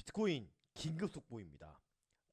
비트코인 긴급 속보입니다.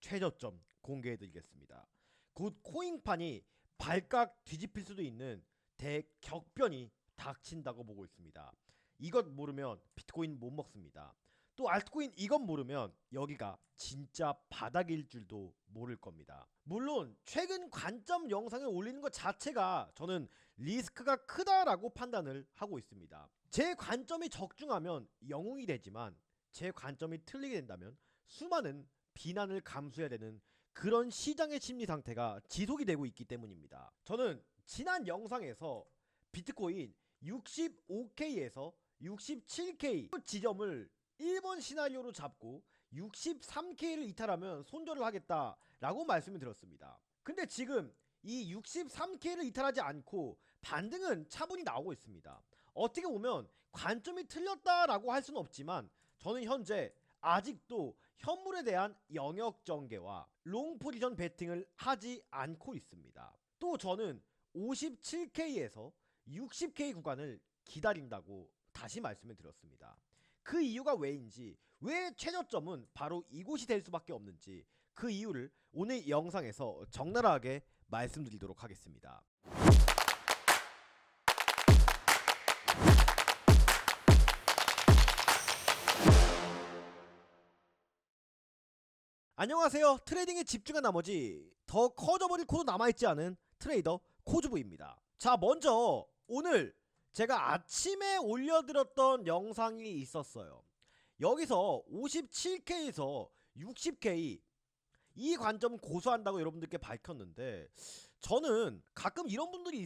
최저점 공개해드리겠습니다. 곧 코인판이 발칵 뒤집힐 수도 있는 대격변이 닥친다고 보고 있습니다. 이것 모르면 비트코인 못 먹습니다. 또 알트코인 이것 모르면 여기가 진짜 바닥일 줄도 모를 겁니다. 물론 최근 관점 영상을 올리는 것 자체가 저는 리스크가 크다라고 판단을 하고 있습니다. 제 관점이 적중하면 영웅이 되지만 제 관점이 틀리게 된다면 수많은 비난을 감수해야 되는 그런 시장의 심리 상태가 지속이 되고 있기 때문입니다. 저는 지난 영상에서 비트코인 65K에서 67K 지점을 1번 시나리오로 잡고 63K를 이탈하면 손절을 하겠다라고 말씀을 드렸습니다. 근데 지금 이 63K를 이탈하지 않고 반등은 차분히 나오고 있습니다. 어떻게 보면 관점이 틀렸다라고 할 수는 없지만 저는 현재 아직도 현물에 대한 영역 전개와 롱 포지션 베팅을 하지 않고 있습니다. 또 저는 57K에서 60K 구간을 기다린다고 다시 말씀을 드렸습니다. 그 이유가 왜인지, 왜 최저점은 바로 이곳이 될 수밖에 없는지 그 이유를 오늘 영상에서 적나라하게 말씀드리도록 하겠습니다. 안녕하세요. 트레이딩에 집중한 나머지 더 커져버릴 코도 남아있지 않은 트레이더 코즈부입니다. 자, 먼저 오늘 제가 아침에 올려드렸던 영상이 있었어요. 여기서 57K에서 60K 이 관점 고수한다고 여러분들께 밝혔는데, 저는 가끔 이런 분들이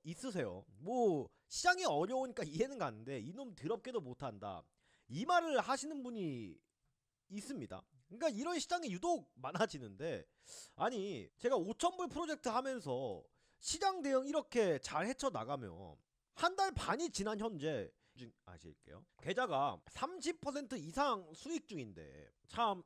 있으세요. 뭐 시장이 어려우니까 이해는 가는데 이놈 더럽게도 못한다, 이 말을 하시는 분이 있습니다. 그러니까 이런 시장이 유독 많아지는데, 아니 제가 5,000불 프로젝트 하면서 시장 대응 이렇게 잘 헤쳐나가면 한 달 반이 지난 현재 아실게요, 계좌가 30% 이상 수익 중인데, 참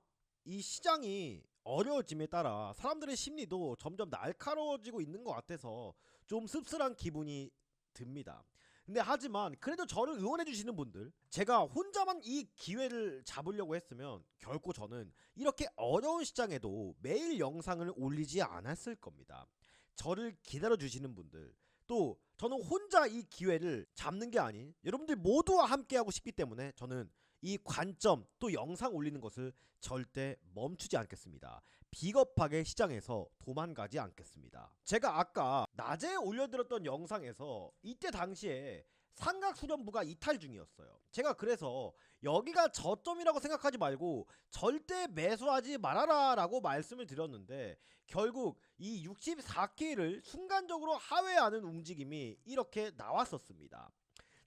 이 시장이 어려워짐에 따라 사람들의 심리도 점점 날카로워지고 있는 것 같아서 좀 씁쓸한 기분이 듭니다. 근데 하지만 그래도 저를 응원해 주시는 분들, 제가 혼자만 이 기회를 잡으려고 했으면 결코 저는 이렇게 어려운 시장에도 매일 영상을 올리지 않았을 겁니다. 저를 기다려 주시는 분들, 또 저는 혼자 이 기회를 잡는 게 아닌 여러분들 모두와 함께 하고 싶기 때문에 저는 이 관점 또 영상 올리는 것을 절대 멈추지 않겠습니다. 비겁하게 시장에서 도망가지 않겠습니다. 제가 아까 낮에 올려드렸던 영상에서 이때 당시에 삼각수렴부가 이탈 중이었어요. 제가 그래서 여기가 저점이라고 생각하지 말고 절대 매수하지 말아라 라고 말씀을 드렸는데, 결국 이 64K를 순간적으로 하회하는 움직임이 이렇게 나왔었습니다.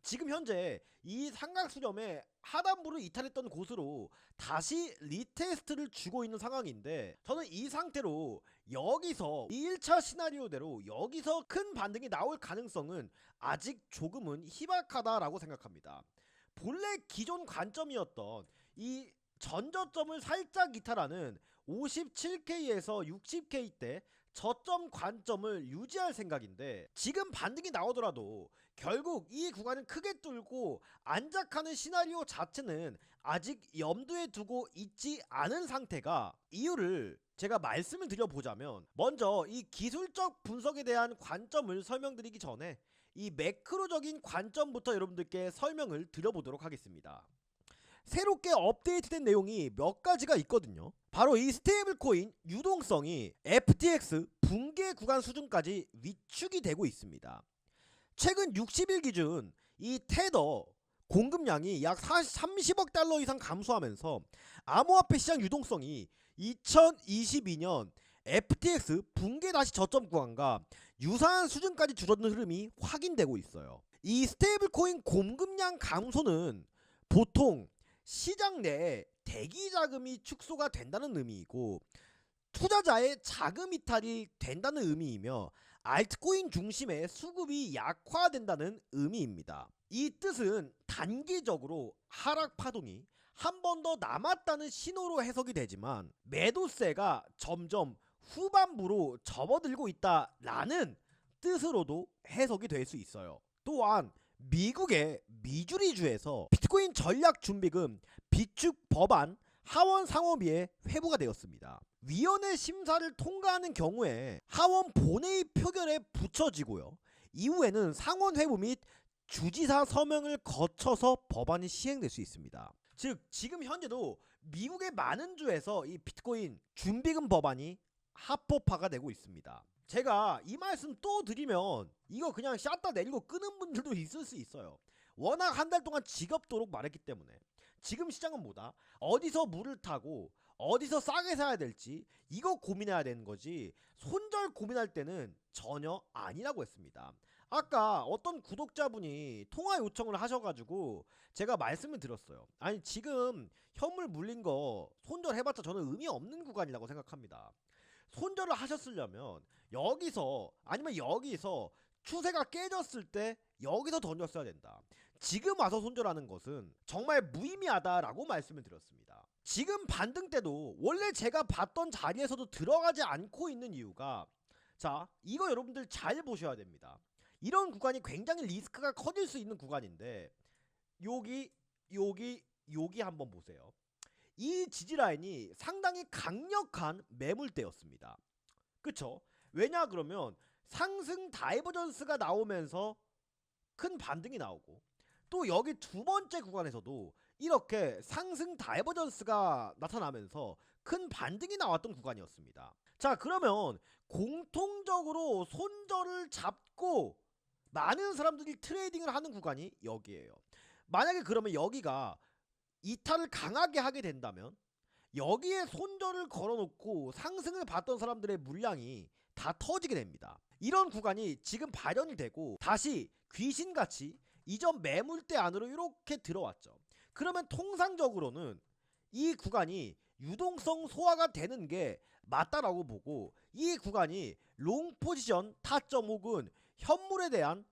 지금 현재 이 삼각수렴의 하단부를 이탈했던 곳으로 다시 리테스트를 주고 있는 상황인데, 저는 이 상태로 여기서 1차 시나리오대로 여기서 큰 반등이 나올 가능성은 아직 조금은 희박하다라고 생각합니다. 본래 기존 관점이었던 이 전저점을 살짝 이탈하는 57K에서 60K 때 저점 관점을 유지할 생각인데, 지금 반등이 나오더라도 결국 이 구간을 크게 뚫고 안착하는 시나리오 자체는 아직 염두에 두고 있지 않은 상태가, 이유를 제가 말씀을 드려보자면, 먼저 이 기술적 분석에 대한 관점을 설명드리기 전에 이 매크로적인 관점부터 여러분들께 설명을 드려보도록 하겠습니다. 새롭게 업데이트된 내용이 몇 가지가 있거든요. 바로 이 스테이블 코인 유동성이 FTX 붕괴 구간 수준까지 위축이 되고 있습니다. 최근 60일 기준 이 테더 공급량이 약 30억 달러 이상 감소하면서 암호화폐 시장 유동성이 2022년 FTX 붕괴 다시 저점 구간과 유사한 수준까지 줄어드는 흐름이 확인되고 있어요. 이 스테이블 코인 공급량 감소는 보통 시장 내에 대기 자금이 축소가 된다는 의미이고, 투자자의 자금 이탈이 된다는 의미이며, 알트코인 중심의 수급이 약화된다는 의미입니다. 이 뜻은 단기적으로 하락 파동이 한 번 더 남았다는 신호로 해석이 되지만, 매도세가 점점 후반부로 접어들고 있다라는 뜻으로도 해석이 될 수 있어요. 또한 미국의 미주리주에서 비트코인 전략 준비금 비축 법안 하원 상원비에 회부가 되었습니다. 위원회 심사를 통과하는 경우에 하원 본회의 표결에 붙여지고요. 이후에는 상원 회부 및 주지사 서명을 거쳐서 법안이 시행될 수 있습니다. 즉 지금 현재도 미국의 많은 주에서 이 비트코인 준비금 법안이 합법화가 되고 있습니다. 제가 이 말씀 또 드리면 이거 그냥 샷다 내리고 끄는 분들도 있을 수 있어요. 워낙 한 달 동안 지겹도록 말했기 때문에. 지금 시장은 뭐다? 어디서 물을 타고 어디서 싸게 사야 될지 이거 고민해야 되는 거지, 손절 고민할 때는 전혀 아니라고 했습니다. 아까 어떤 구독자분이 통화 요청을 하셔가지고 제가 말씀을 드렸어요. 아니 지금 현물 물린 거 손절해봤자 저는 의미 없는 구간이라고 생각합니다. 손절을 하셨으려면 여기서 아니면 여기서 추세가 깨졌을 때 여기서 던졌어야 된다. 지금 와서 손절하는 것은 정말 무의미하다라고 말씀을 드렸습니다. 지금 반등 때도 원래 제가 봤던 자리에서도 들어가지 않고 있는 이유가, 자 이거 여러분들 잘 보셔야 됩니다. 이런 구간이 굉장히 리스크가 커질 수 있는 구간인데 여기 한번 보세요. 이 지지라인이 상당히 강력한 매물대였습니다. 그쵸? 왜냐 그러면 상승 다이버전스가 나오면서 큰 반등이 나오고, 또 여기 두 번째 구간에서도 이렇게 상승 다이버전스가 나타나면서 큰 반등이 나왔던 구간이었습니다. 자 그러면 공통적으로 손절을 잡고 많은 사람들이 트레이딩을 하는 구간이 여기에요. 만약에 그러면 여기가 이탈을 강하게 하게 된다면 여기에 손절을 걸어놓고 상승을 봤던 사람들의 물량이 다 터지게 됩니다. 이런 구간이 지금 발현이 되고 다시 귀신같이 이전 매물대 안으로 이렇게 들어왔죠. 그러면 통상적으로는 이 구간이 유동성 소화가 되는 게 맞다라고 보고, 이 구간이 롱 포지션 타점 혹은 현물에 대한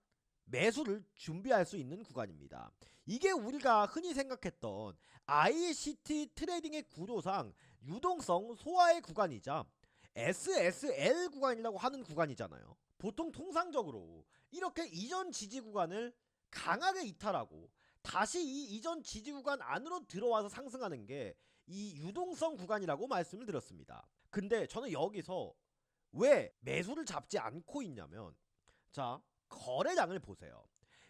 매수를 준비할 수 있는 구간입니다. 이게 우리가 흔히 생각했던 ICT 트레이딩의 구조상 유동성 소화의 구간이자 SSL 구간이라고 하는 구간이잖아요. 보통 통상적으로 이렇게 이전 지지 구간을 강하게 이탈하고 다시 이 이전 지지 구간 안으로 들어와서 상승하는 게 이 유동성 구간이라고 말씀을 드렸습니다. 근데 저는 여기서 왜 매수를 잡지 않고 있냐면, 자 거래량을 보세요.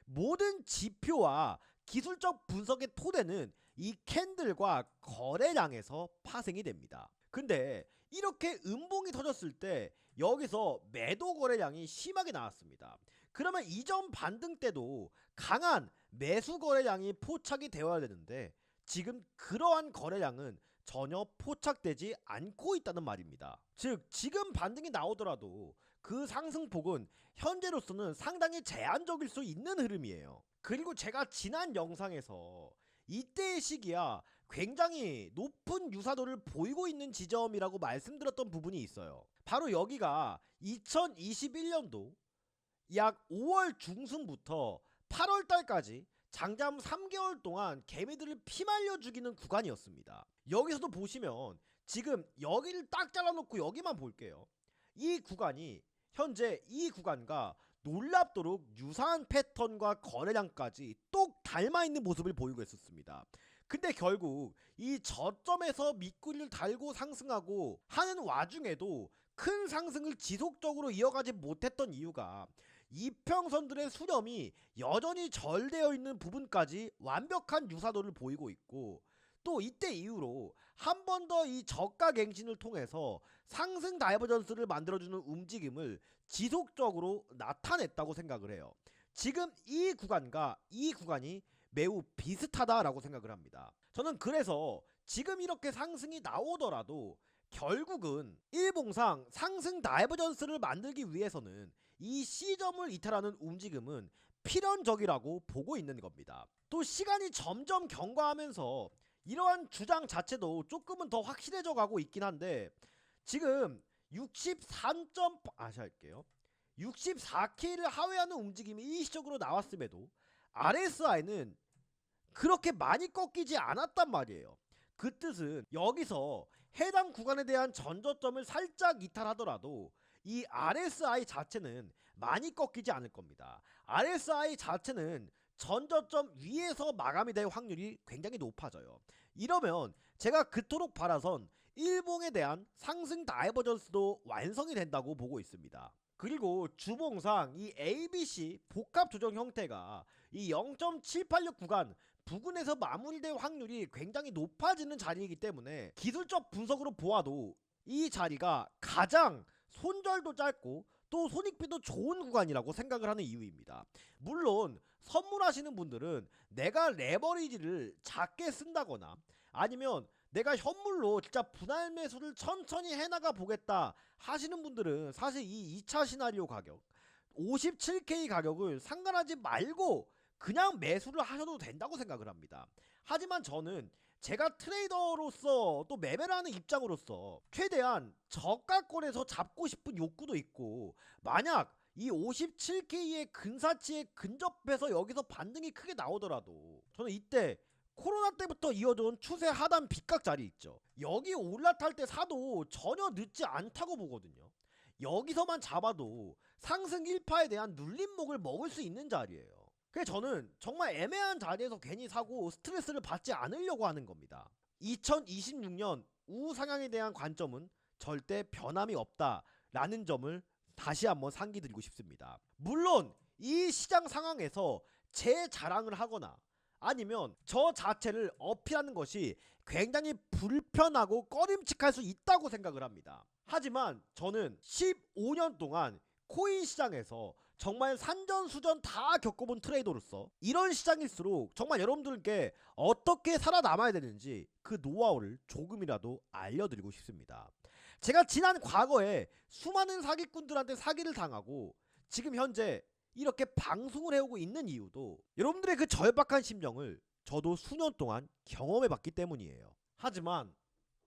모든 지표와 기술적 분석의 토대는 이 캔들과 거래량에서 파생이 됩니다. 근데 이렇게 음봉이 터졌을 때 여기서 매도 거래량이 심하게 나왔습니다. 그러면 이전 반등 때도 강한 매수 거래량이 포착이 되어야 되는데 지금 그러한 거래량은 전혀 포착되지 않고 있다는 말입니다. 즉 지금 반등이 나오더라도 그 상승폭은 현재로서는 상당히 제한적일 수 있는 흐름이에요. 그리고 제가 지난 영상에서 이때의 시기야 굉장히 높은 유사도를 보이고 있는 지점이라고 말씀드렸던 부분이 있어요. 바로 여기가 2021년도 약 5월 중순부터 8월 달까지 장잠 3개월 동안 개미들을 피말려 죽이는 구간이었습니다. 여기서도 보시면 지금 여기를 딱 잘라놓고 여기만 볼게요. 이 구간이 현재 이 구간과 놀랍도록 유사한 패턴과 거래량까지 똑 닮아있는 모습을 보이고 있었습니다. 근데 결국 이 저점에서 밑구리를 달고 상승하고 하는 와중에도 큰 상승을 지속적으로 이어가지 못했던 이유가 이평선들의 수렴이 여전히 절되어 있는 부분까지 완벽한 유사도를 보이고 있고, 또 이때 이후로 한 번 더 이 저가 갱신을 통해서 상승 다이버전스를 만들어주는 움직임을 지속적으로 나타냈다고 생각을 해요. 지금 이 구간과 이 구간이 매우 비슷하다라고 생각을 합니다. 저는 그래서 지금 이렇게 상승이 나오더라도 결국은 일봉상 상승 다이버전스를 만들기 위해서는 이 시점을 이탈하는 움직임은 필연적이라고 보고 있는 겁니다. 또 시간이 점점 경과하면서 이러한 주장 자체도 조금은 더 확실해져 가고 있긴 한데, 지금 64K를 하회하는 움직임이 일시적으로 나왔음에도 RSI는 그렇게 많이 꺾이지 않았단 말이에요. 그 뜻은 여기서 해당 구간에 대한 전저점을 살짝 이탈하더라도 이 RSI 자체는 많이 꺾이지 않을 겁니다. RSI 자체는 전저점 위에서 마감이 될 확률이 굉장히 높아져요. 이러면 제가 그토록 바라선 일봉에 대한 상승 다이버전스도 완성이 된다고 보고 있습니다. 그리고 주봉상 이 ABC 복합 조정 형태가 이 0.786 구간 부근에서 마무리될 확률이 굉장히 높아지는 자리이기 때문에 기술적 분석으로 보아도 이 자리가 가장 손절도 짧고 또 손익비도 좋은 구간이라고 생각을 하는 이유입니다. 물론 선물하시는 분들은 내가 레버리지를 작게 쓴다거나 아니면 내가 현물로 진짜 분할 매수를 천천히 해나가 보겠다 하시는 분들은 사실 이 2차 시나리오 가격 57K 가격을 상관하지 말고 그냥 매수를 하셔도 된다고 생각을 합니다. 하지만 저는 제가 트레이더로서 또 매매를 하는 입장으로서 최대한 저가권에서 잡고 싶은 욕구도 있고, 만약 이 57K의 근사치에 근접해서 여기서 반등이 크게 나오더라도 저는 이때 코로나 때부터 이어져온 추세 하단 빗각 자리 있죠, 여기 올라탈 때 사도 전혀 늦지 않다고 보거든요. 여기서만 잡아도 상승 1파에 대한 눌림목을 먹을 수 있는 자리예요. 그래서 저는 정말 애매한 자리에서 괜히 사고 스트레스를 받지 않으려고 하는 겁니다. 2026년 우상향에 대한 관점은 절대 변함이 없다라는 점을 다시 한번 상기드리고 싶습니다. 물론 이 시장 상황에서 제 자랑을 하거나 아니면 저 자체를 어필하는 것이 굉장히 불편하고 꺼림칙할 수 있다고 생각을 합니다. 하지만 저는 15년 동안 코인 시장에서 정말 산전수전 다 겪어본 트레이더로서 이런 시장일수록 정말 여러분들께 어떻게 살아남아야 되는지 그 노하우를 조금이라도 알려드리고 싶습니다. 제가 지난 과거에 수많은 사기꾼들한테 사기를 당하고 지금 현재 이렇게 방송을 해오고 있는 이유도 여러분들의 그 절박한 심정을 저도 수년 동안 경험해봤기 때문이에요. 하지만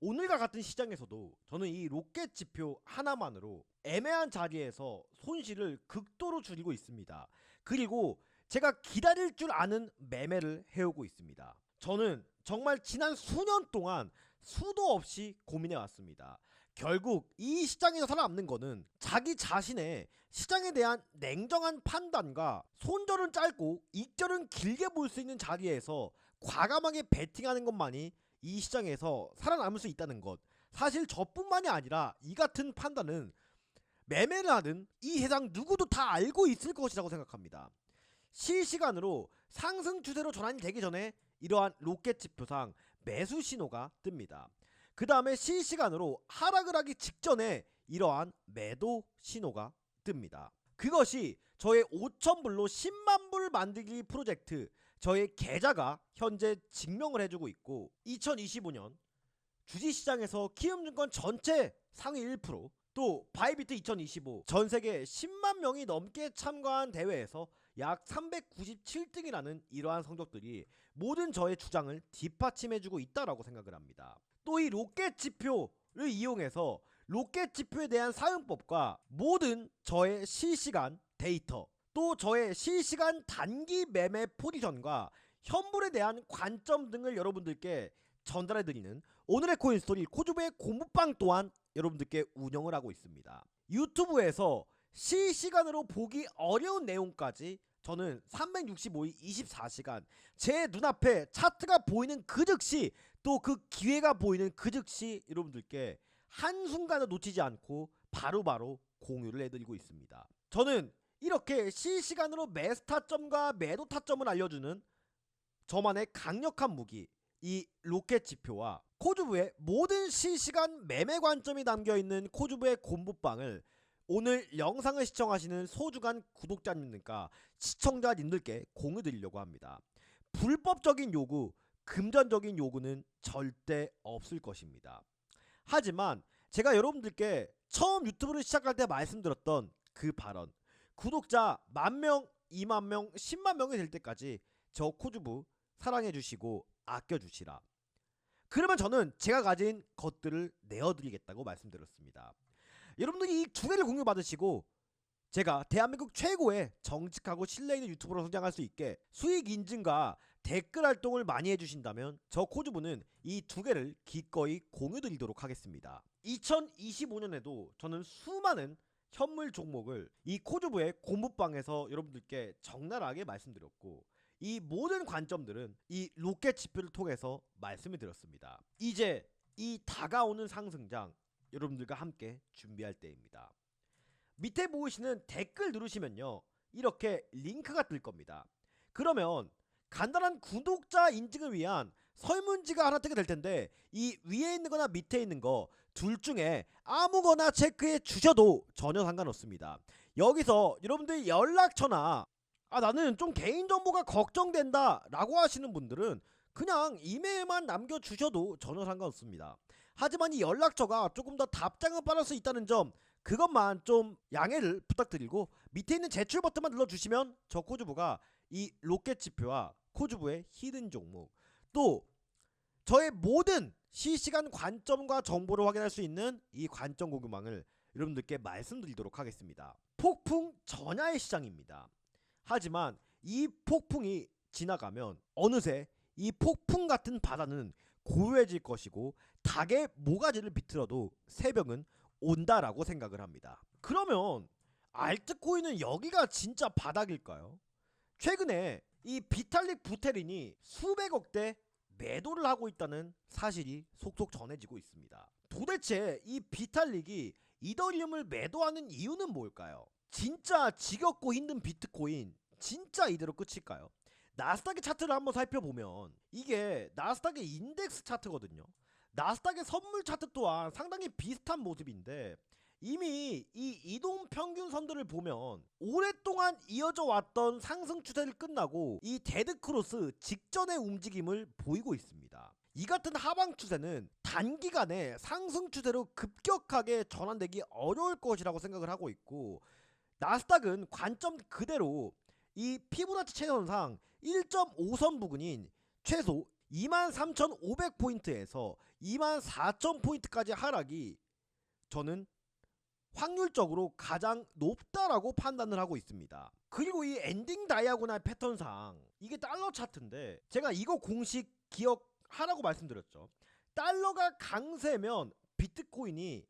오늘과 같은 시장에서도 저는 이 로켓 지표 하나만으로 애매한 자리에서 손실을 극도로 줄이고 있습니다. 그리고 제가 기다릴 줄 아는 매매를 해오고 있습니다. 저는 정말 지난 수년 동안 수도 없이 고민해 왔습니다. 결국 이 시장에서 살아남는 거는 자기 자신의 시장에 대한 냉정한 판단과 손절은 짧고 익절은 길게 볼 수 있는 자리에서 과감하게 베팅하는 것만이 이 시장에서 살아남을 수 있다는 것. 사실 저뿐만이 아니라 이 같은 판단은 매매를 하는 이 세상 누구도 다 알고 있을 것이라고 생각합니다. 실시간으로 상승 추세로 전환이 되기 전에 이러한 로켓 지표상 매수 신호가 뜹니다. 그 다음에 실시간으로 하락을 하기 직전에 이러한 매도 신호가 뜹니다. 그것이 저의 5,000불로 10만불 만들기 프로젝트 저의 계좌가 현재 증명을 해주고 있고, 2025년 주식시장에서 키움증권 전체 상위 1%, 또 바이비트 2025 전세계 10만 명이 넘게 참가한 대회에서 약 397등이라는 이러한 성적들이 모든 저의 주장을 뒷받침해주고 있다라고 생각을 합니다. 또 이 로켓 지표를 이용해서 로켓 지표에 대한 사용법과 모든 저의 실시간 데이터, 또 저의 실시간 단기 매매 포지션과 현물에 대한 관점 등을 여러분들께 전달해드리는 오늘의 코인 스토리 코주부의 공부방 또한 여러분들께 운영을 하고 있습니다. 유튜브에서 실시간으로 보기 어려운 내용까지 저는 365일 24시간 제 눈앞에 차트가 보이는 그 즉시, 또 그 기회가 보이는 그 즉시 여러분들께 한순간도 놓치지 않고 바로바로 공유를 해드리고 있습니다. 저는 이렇게 실시간으로 매수 타점과 매도 타점을 알려주는 저만의 강력한 무기, 이 로켓 지표와 코주부의 모든 실시간 매매 관점이 담겨있는 코주부의 공부방을 오늘 영상을 시청하시는 소중한 구독자님들과 시청자님들께 공유드리려고 합니다. 불법적인 요구, 금전적인 요구는 절대 없을 것입니다. 하지만 제가 여러분들께 처음 유튜브를 시작할 때 말씀드렸던 그 발언, 구독자 10,000명, 20,000명, 10만 명이 될 때까지 저 코주부 사랑해주시고 아껴주시라. 그러면 저는 제가 가진 것들을 내어드리겠다고 말씀드렸습니다. 여러분들이 이 두 개를 공유받으시고 제가 대한민국 최고의 정직하고 신뢰있는 유튜버로 성장할 수 있게 수익 인증과 댓글 활동을 많이 해주신다면 저 코주부는 이 두 개를 기꺼이 공유드리도록 하겠습니다. 2025년에도 저는 수많은 현물 종목을 이 코주부의 공부방에서 여러분들께 적나라하게 말씀드렸고, 이 모든 관점들은 이 로켓 지표를 통해서 말씀을 드렸습니다. 이제 이 다가오는 상승장 여러분들과 함께 준비할 때입니다. 밑에 보이시는 댓글 누르시면요, 이렇게 링크가 뜰 겁니다. 그러면 간단한 구독자 인증을 위한 설문지가 하나 뜨게 될 텐데, 이 위에 있는 거나 밑에 있는 거 둘 중에 아무거나 체크해 주셔도 전혀 상관없습니다. 여기서 여러분들 연락처나 나는 좀 개인정보가 걱정된다 라고 하시는 분들은 그냥 이메일만 남겨주셔도 전혀 상관없습니다. 하지만 이 연락처가 조금 더 답장을 빠를 수 있다는 점, 그것만 좀 양해를 부탁드리고, 밑에 있는 제출 버튼만 눌러주시면 저 코주부가 이 로켓 지표와 코주부의 히든 종목, 또 저의 모든 실시간 관점과 정보를 확인할 수 있는 이 관점 공유망을 여러분들께 말씀드리도록 하겠습니다. 폭풍 전야의 시장입니다. 하지만 이 폭풍이 지나가면 어느새 이 폭풍 같은 바다는 고요해질 것이고, 닭의 모가지를 비틀어도 새벽은 온다라고 생각을 합니다. 그러면 알트코인은 여기가 진짜 바닥일까요? 최근에 이 비탈릭 부테린이 수백억대 매도를 하고 있다는 사실이 속속 전해지고 있습니다. 도대체 이 비탈릭이 이더리움을 매도하는 이유는 뭘까요? 진짜 지겹고 힘든 비트코인 진짜 이대로 끝일까요? 나스닥의 차트를 한번 살펴보면 이게 나스닥의 인덱스 차트거든요. 나스닥의 선물 차트 또한 상당히 비슷한 모습인데, 이미 이 이동 평균선들을 보면 오랫동안 이어져 왔던 상승 추세를 끝나고 이 데드크로스 직전의 움직임을 보이고 있습니다. 이 같은 하방 추세는 단기간에 상승 추세로 급격하게 전환되기 어려울 것이라고 생각을 하고 있고, 나스닥은 관점 그대로 이 피보나치 채널상 1.5선 부근인 최소 23,500포인트에서 24,000포인트까지 하락이 저는 확률적으로 가장 높다라고 판단을 하고 있습니다. 그리고 이 엔딩 다이아고날 패턴상 이게 달러 차트인데, 제가 이거 공식 기억하라고 말씀드렸죠. 달러가 강세면 비트코인이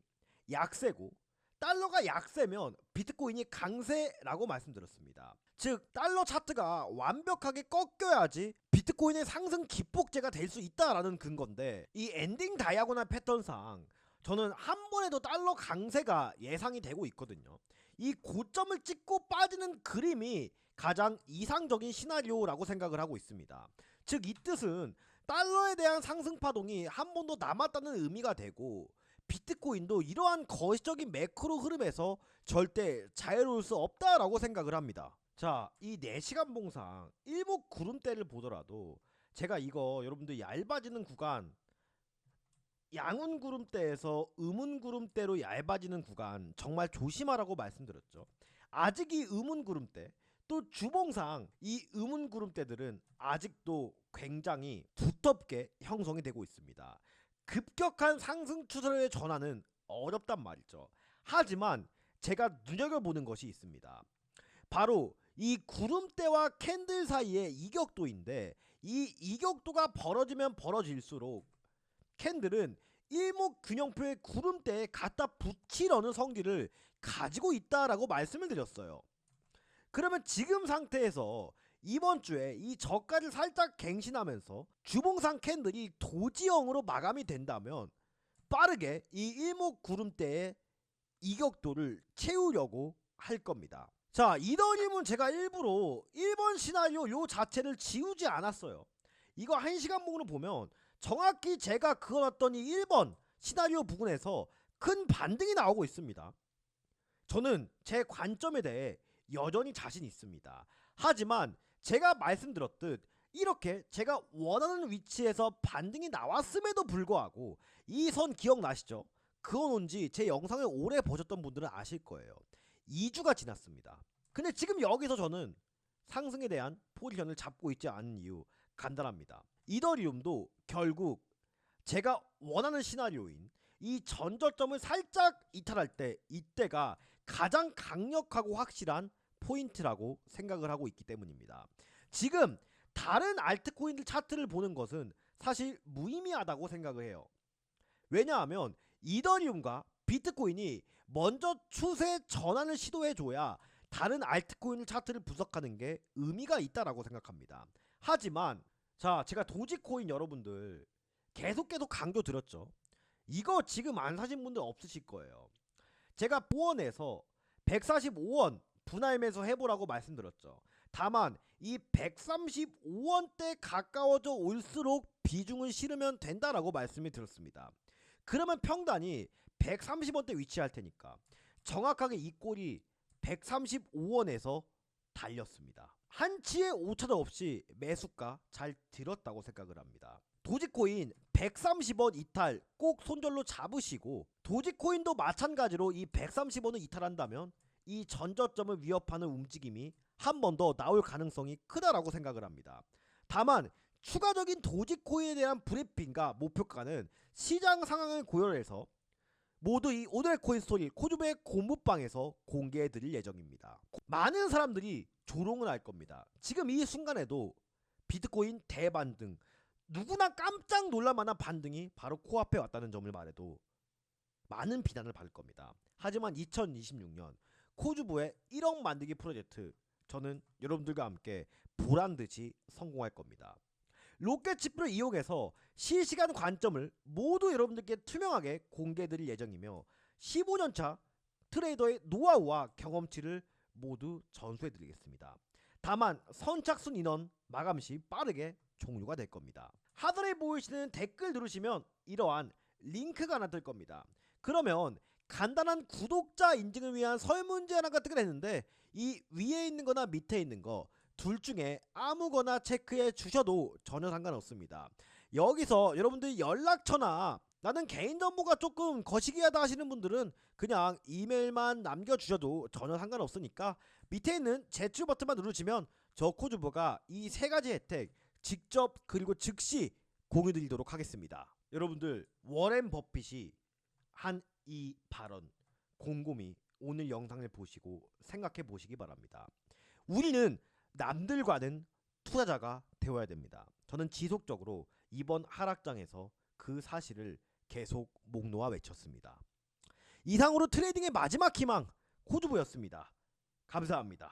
약세고, 달러가 약세면 비트코인이 강세라고 말씀드렸습니다. 즉 달러 차트가 완벽하게 꺾여야지 비트코인의 상승 기폭제가 될 수 있다라는 근거인데, 이 엔딩 다이아고날 패턴상 저는 한 번에도 달러 강세가 예상이 되고 있거든요. 이 고점을 찍고 빠지는 그림이 가장 이상적인 시나리오라고 생각을 하고 있습니다. 즉 이 뜻은 달러에 대한 상승 파동이 한 번 더 남았다는 의미가 되고, 비트코인도 이러한 거시적인 매크로 흐름에서 절대 자유로울 수 없다라고 생각을 합니다. 자, 이 4시간 봉상 일목 구름대를 보더라도 제가 이거 여러분들 얇아지는 구간, 양운 구름대에서 음운 구름대로 얇아지는 구간 정말 조심하라고 말씀드렸죠. 아직 이 음운 구름대, 또 주봉상 이 음운 구름대들은 아직도 굉장히 두텁게 형성이 되고 있습니다. 급격한 상승 추세의 전환은 어렵단 말이죠. 하지만 제가 눈여겨보는 것이 있습니다. 바로 이 구름대와 캔들 사이의 이격도인데, 이 이격도가 벌어지면 벌어질수록 캔들은 일목균형표의 구름대에 갖다 붙이려는 성질을 가지고 있다라고 말씀을 드렸어요. 그러면 지금 상태에서 이번 주에 이 저가를 살짝 갱신하면서 주봉상 캔들이 도지형으로 마감이 된다면 빠르게 이 일목구름대의 이격도를 채우려고 할 겁니다. 자, 이더리움은 제가 일부러 1번 시나리오 요 자체를 지우지 않았어요. 이거 1시간 부분으로 보면 정확히 제가 그어놨던 이 1번 시나리오 부분에서 큰 반등이 나오고 있습니다. 저는 제 관점에 대해 여전히 자신 있습니다. 하지만 제가 말씀드렸듯 이렇게 제가 원하는 위치에서 반등이 나왔음에도 불구하고 이 선 기억나시죠? 그어놓은지 제 영상을 오래 보셨던 분들은 아실 거예요. 2주가 지났습니다. 근데 지금 여기서 저는 상승에 대한 포지션을 잡고 있지 않은 이유 간단합니다. 이더리움도 결국 제가 원하는 시나리오인 이 전저점을 살짝 이탈할 때, 이때가 가장 강력하고 확실한 포인트라고 생각을 하고 있기 때문입니다. 지금 다른 알트코인들 차트를 보는 것은 사실 무의미하다고 생각을 해요. 왜냐하면 이더리움과 비트코인이 먼저 추세 전환을 시도해줘야 다른 알트코인 차트를 분석하는 게 의미가 있다라고 생각합니다. 하지만 자, 제가 도지코인 여러분들 계속 강조 드렸죠. 이거 지금 안 사신 분들 없으실 거예요. 제가 보원에서 145원 분할 매수 해보라고 말씀드렸죠. 다만 이 135원대 가까워져 올수록 비중을 실으면 된다라고 말씀을 드렸습니다. 그러면 평단이 130원대 위치할 테니까 정확하게 이 꼴이 135원에서 달렸습니다. 한치의 오차도 없이 매수가 잘 들었다고 생각을 합니다. 도지코인 130원 이탈 꼭 손절로 잡으시고, 도지코인도 마찬가지로 이 130원을 이탈한다면 이 전저점을 위협하는 움직임이 한 번 더 나올 가능성이 크다라고 생각을 합니다. 다만 추가적인 도지코인에 대한 브리핑과 목표가는 시장 상황을 고려해서 모두 이 오늘의 코인 스토리 코주부의 공부방에서 공개해드릴 예정입니다. 많은 사람들이 조롱을 할 겁니다. 지금 이 순간에도 비트코인 대반등, 누구나 깜짝 놀랄만한 반등이 바로 코앞에 왔다는 점을 말해도 많은 비난을 받을 겁니다. 하지만 2026년 코주부의 1억 만들기 프로젝트, 저는 여러분들과 함께 보란듯이 성공할 겁니다. 로켓칩을 이용해서 실시간 관점을 모두 여러분들께 투명하게 공개해드릴 예정이며 15년차 트레이더의 노하우와 경험치를 모두 전수해드리겠습니다. 다만 선착순 인원 마감 시 빠르게 종료가 될 겁니다. 하단에 보이시는 댓글 누르시면 이러한 링크가 하나 뜰 겁니다. 그러면 간단한 구독자 인증을 위한 설문지 하나 같은 걸 했는데 이 위에 있는 거나 밑에 있는 거 둘 중에 아무거나 체크해 주셔도 전혀 상관없습니다. 여기서 여러분들이 연락처나 나는 개인정보가 조금 거시기하다 하시는 분들은 그냥 이메일만 남겨주셔도 전혀 상관없으니까 밑에 있는 제출 버튼만 누르시면 저 코주부가 이 세 가지 혜택 직접 그리고 즉시 공유드리도록 하겠습니다. 여러분들, 워렌 버핏이 한 이 발언 곰곰이 오늘 영상을 보시고 생각해 보시기 바랍니다. 우리는 남들과는 투자자가 되어야 됩니다. 저는 지속적으로 이번 하락장에서 그 사실을 계속 목 놓아 외쳤습니다. 이상으로 트레이딩의 마지막 희망 코주부였습니다. 감사합니다.